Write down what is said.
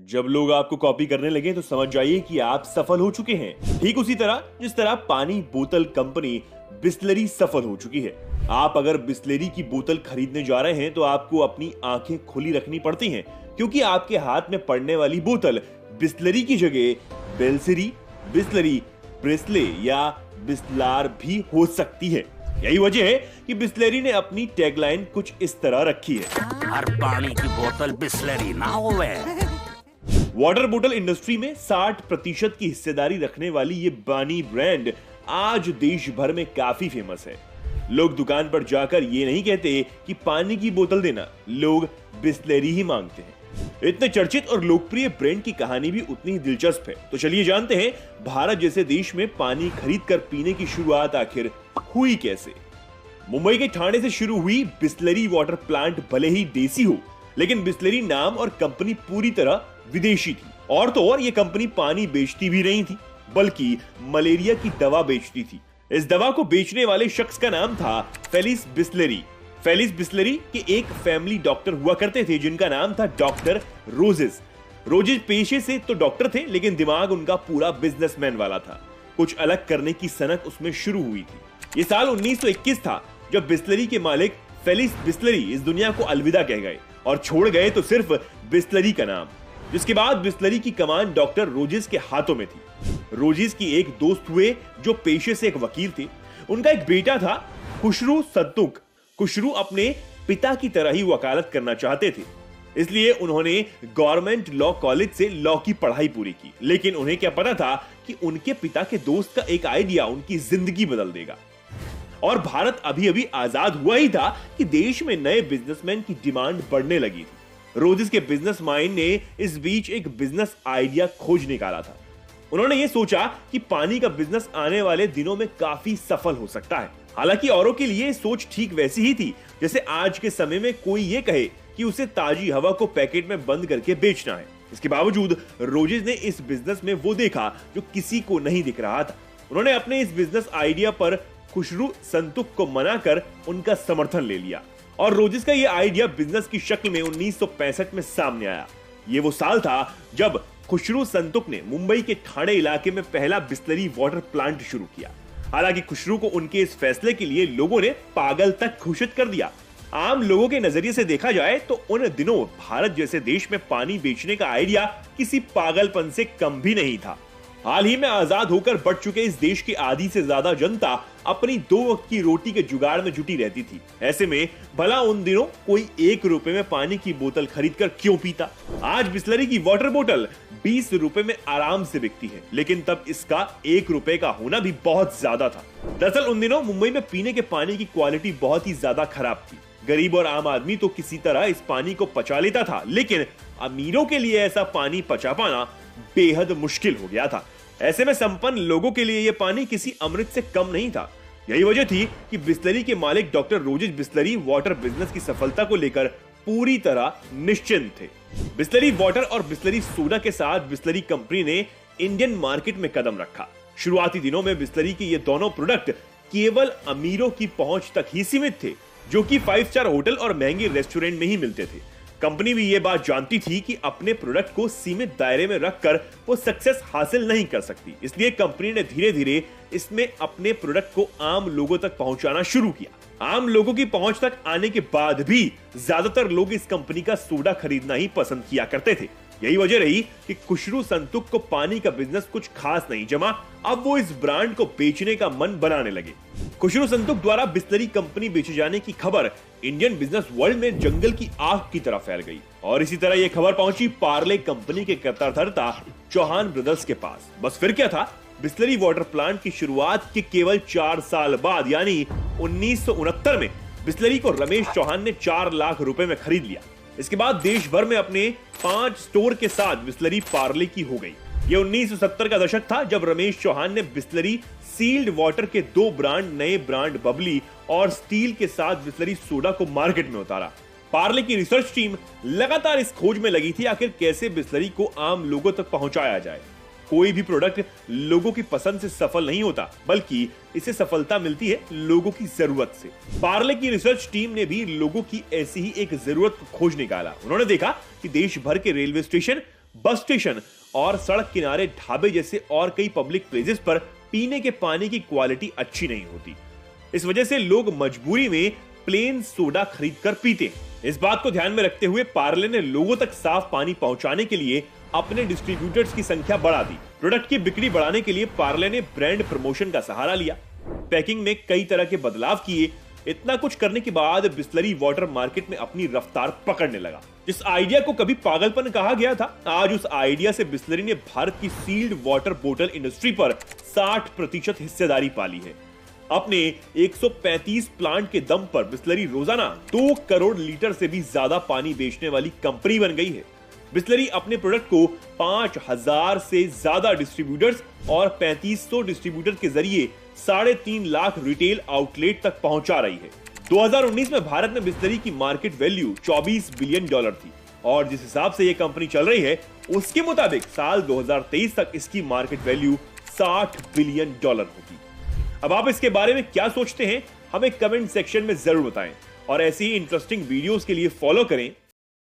जब लोग आपको कॉपी करने लगे तो समझ जाइए कि आप सफल हो चुके हैं। ठीक उसी तरह जिस तरह पानी बोतल कंपनी बिस्लरी सफल हो चुकी है। आप अगर बिस्लरी की बोतल खरीदने जा रहे हैं तो आपको अपनी आंखें खुली रखनी पड़ती हैं, क्योंकि आपके हाथ में पड़ने वाली बोतल बिस्लरी की जगह बेल्सरी, बिस्लरी, ब्रिस्ले या बिस्लार भी हो सकती है। यही वजह है कि बिस्लरी ने अपनी टैगलाइन कुछ इस तरह रखी है, हर पानी की बोतल बिस्लरी ना होवे। वाटर बोतल इंडस्ट्री में 60% की हिस्सेदारी रखने वाली ये बानी ब्रांड आज देश भर में काफी फेमस है। लोग दुकान पर जाकर ये नहीं कहते कि पानी की बोतल देना, लोग बिस्लरी ही मांगते हैं। इतने चर्चित और लोकप्रिय ब्रांड की कहानी भी उतनी ही दिलचस्प है। तो चलिए जानते हैं भारत जैसे देश में पानी खरीद कर पीने की शुरुआत आखिर हुई कैसे। मुंबई के ठाणे से शुरू हुई बिस्लरी वाटर प्लांट भले ही देसी हो, लेकिन बिस्लरी नाम और कंपनी पूरी तरह विदेशी थी। और तो और ये कंपनी पानी बेचती भी नहीं थी, बल्कि मलेरिया की दवा बेचती थी। इस दवा को बेचने वाले शख्स का नाम था फेलिस बिस्लरी। फेलिस बिस्लरी के एक फैमिली डॉक्टर हुआ करते थे जिनका नाम था डॉक्टर रोजेस। रोजेस पेशे से तो डॉक्टर थे, लेकिन दिमाग उनका पूरा बिजनेसमैन वाला था। कुछ अलग करने की सनक उसमें शुरू हुई थी। ये साल 1921 था जब बिस्लरी के मालिक फेलिस बिस्लरी इस दुनिया को अलविदा कह गए और छोड़ गए तो सिर्फ बिस्लरी का नाम, जिसके बाद बिस्लरी की कमान डॉक्टर रोजेस के हाथों में थी। रोजेस की एक दोस्त हुए जो पेशे से एक वकील थे। उनका एक बेटा था खुशरू सत्तुक। खुशरू अपने पिता की तरह ही वकालत करना चाहते थे, इसलिए उन्होंने गवर्नमेंट लॉ कॉलेज से लॉ की पढ़ाई पूरी की। लेकिन उन्हें क्या पता था कि उनके पिता के दोस्त का एक आइडिया उनकी जिंदगी बदल देगा। और भारत अभी अभी आजाद हुआ ही था कि देश में नए बिजनेसमैन की डिमांड बढ़ने लगी थी। रोजेस के बिजनेस माइंड ने इस बीच एक बिजनेस आइडिया खोज निकाला था। उन्होंने ये सोचा कि पानी का बिजनेस आने वाले दिनों में काफी सफल हो सकता है। हालांकि औरों के लिए सोच ठीक वैसी ही थी जैसे आज के समय में कोई ये कहे कि उसे ताजी हवा को पैकेट में बंद करके बेचना है। इसके बावजूद रोजेस ने इस बिजनेस में वो देखा जो किसी को नहीं दिख रहा था। उन्होंने अपने इस बिजनेस आइडिया पर खुशरू संतुक को मनाकर उनका समर्थन ले लिया और रोजेस का ये आइडिया बिजनेस की शक्ल में 1965 में सामने आया। ये वो साल था जब खुशरू संतुक ने मुंबई के ठाणे इलाके में पहला बिस्लरी वाटर प्लांट शुरू किया। हालांकि खुशरू को उनके इस फैसले के लिए लोगों ने पागल तक घोषित कर दिया। आम लोगों के नजरिए से देखा जाए तो उन दिनों भारत जैसे देश में पानी बेचने का आइडिया किसी पागलपन से कम भी नहीं था। हाल ही में आजाद होकर बढ़ चुके इस देश की आधी से ज्यादा जनता अपनी 2 वक्त की रोटी के जुगाड़ में जुटी रहती थी। ऐसे में भला उन दिनों कोई 1 रुपए में पानी की बोतल खरीदकर क्यों पीता। आज बिस्लरी की वाटर बोतल 20 रुपए में आराम से बिकती है, लेकिन तब इसका 1 रुपए का होना भी बहुत ज्यादा था। दरअसल उन दिनों मुंबई में पीने के पानी की क्वालिटी बहुत ही ज्यादा खराब थी। गरीब और आम आदमी तो किसी तरह इस पानी को पचा लेता था, लेकिन अमीरों के लिए ऐसा पानी पचा पाना बेहद मुश्किल हो गया था। ऐसे में संपन्न लोगों के लिए यह पानी किसी अमृत से कम नहीं था। यही वजह थी कि बिस्लरी के मालिक doctor roses Bisleri water business की सफलता को लेकर पूरी तरह निश्चिंत थे। बिस्लरी वाटर और बिस्लरी सोडा के साथ बिस्लरी कंपनी ने इंडियन मार्केट में कदम रखा। शुरुआती दिनों में बिस्लरी के ये दोनों प्रोडक्ट केवल अमीरों की पहुंच तक ही सीमित थे, जो कि 5 स्टार होटल और महंगे रेस्टोरेंट में ही मिलते थे। कंपनी भी ये बात जानती थी कि अपने प्रोडक्ट को सीमित दायरे में रखकर वो सक्सेस हासिल नहीं कर सकती, इसलिए कंपनी ने धीरे धीरे इसमें अपने प्रोडक्ट को आम लोगों तक पहुंचाना शुरू किया। आम लोगों की पहुंच तक आने के बाद भी ज्यादातर लोग इस कंपनी का सोडा खरीदना ही पसंद किया करते थे। यही वजह रही कि खुशरू संतुक को पानी का बिजनेस कुछ खास नहीं जमा। अब वो इस ब्रांड को बेचने का मन बनाने लगे। खुशरू संतुक द्वारा बिस्लरी कंपनी बेचे जाने की खबर इंडियन बिजनेस वर्ल्ड में जंगल की आग की तरह फैल गई और इसी तरह यह खबर पहुंची पार्ले कंपनी के कर्ताधर्ता चौहान ब्रदर्स के पास। बस फिर क्या था, बिस्लरी वाटर प्लांट की शुरुआत के केवल 4 साल बाद यानी 1969 में बिस्लरी को रमेश चौहान ने 4 लाख रुपए में खरीद लिया। इसके बाद देश भर में अपने 5 स्टोर के साथ बिस्लरी पार्ले की हो गई। यह 1970 का दशक था जब रमेश चौहान ने बिस्लरी सील्ड वाटर के 2 ब्रांड नए ब्रांड बबली और स्टील के साथ बिस्लरी सोडा को मार्केट में उतारा। पार्ले की रिसर्च टीम लगातार इस खोज में लगी थी आखिर कैसे बिस्लरी को आम लोगों तक पहुंचाया जाए। कोई भी प्रोडक्ट लोगों की पसंद से सफल नहीं होता, बल्कि इसे सफलता मिलती है लोगों की जरूरत से। पार्ले की रिसर्च टीम ने भी लोगों की ऐसी ही एक जरूरत को खोज निकाला। उन्होंने देखा कि देश भर के रेलवे स्टेशन, बस स्टेशन और सड़क किनारे ढाबे जैसे और कई पब्लिक प्लेसेस पर पीने के पानी की क्वालिटी अच्छी नहीं होती। इस वजह से लोग मजबूरी में प्लेन सोडा खरीद कर पीते हैं। इस बात को ध्यान में रखते हुए पार्ले ने लोगों तक साफ पानी पहुंचाने के लिए अपने डिस्ट्रीब्यूटर्स की संख्या बढ़ा दी। प्रोडक्ट की बिक्री बढ़ाने के लिए पार्ले ने ब्रांड प्रमोशन का सहारा लिया, पैकिंग में कई तरह के बदलाव किए। इतना कुछ करने के बाद बिसलरी वाटर मार्केट में अपनी रफ्तार पकड़ने लगा। जिस आइडिया को कभी पागलपन कहा गया था, आज उस आइडिया से बिसलरी ने भारत की सील्ड वाटर बोतल इंडस्ट्री पर 60% हिस्सेदारी पाली है। अपने 135 प्लांट के दम पर बिसलरी रोजाना 2 करोड़ लीटर से भी ज्यादा पानी बेचने वाली कंपनी बन गई है। बिसलरी अपने प्रोडक्ट को 5000 से ज्यादा डिस्ट्रीब्यूटर्स और 3500 डिस्ट्रीब्यूटर के जरिए 3.5 लाख रिटेल आउटलेट तक पहुंचा रही है। 2019 में भारत में बिसलरी की मार्केट वैल्यू $24 बिलियन थी और जिस हिसाब से यह कंपनी चल रही है उसके मुताबिक साल 2023 तक इसकी मार्केट वैल्यू $60 बिलियन होगी। अब आप इसके बारे में क्या सोचते हैं, हमें कमेंट सेक्शन में जरूर बताएं और ऐसी ही इंटरेस्टिंग वीडियोस के लिए फॉलो करें